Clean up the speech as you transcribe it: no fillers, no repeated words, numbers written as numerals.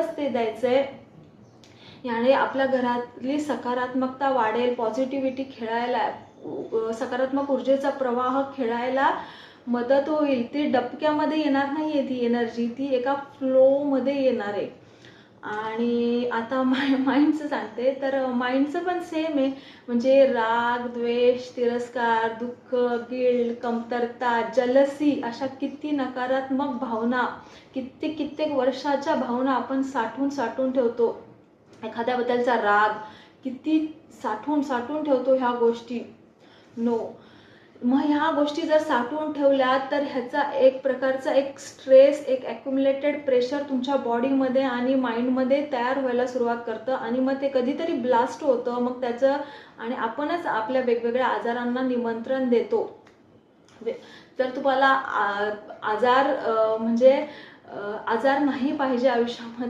तेवढंच ते द्यायचंय. याने आपल्या घरातली सकारात्मकता वाढेल, पॉझिटिव्हिटी खेळायला, सकारात्मक ऊर्जेचा प्रवाह खेळायला मदत होईल. ती डबक्यामध्ये येणार नाहीये, ती एनर्जी ती एका फ्लोमध्ये येणार आहे. आणि आता माइंडचं सांगते तर माइंडचं पण सेम आहे. म्हणजे राग, द्वेष, तिरस्कार, दुःख, गिल्ट, कमतरता, जलसी अशा किती नकारात्मक भावना, कित्येक वर्षाच्या भावना आपण साठवून ठेवतो. एखाद्याबद्दलचा राग किती साठवून ठेवतो ह्या गोष्टी. नो, मग ह्या गोष्टी जर साठवून ठेवल्या तर ह्याचा एक प्रकारचा एक स्ट्रेस, एक ॲक्युमुलेटेड प्रेशर तुमच्या बॉडीमध्ये आणि माइंडमध्ये तयार व्हायला सुरुवात करतं आणि मग ते कधीतरी ब्लास्ट होतं. मग त्याचं आणि आपणच आपल्या वेगवेगळ्या आजारांना निमंत्रण देतो. तर तुम्हाला आजार म्हणजे आजार नाही पाहिजे आयुष्यामध्ये.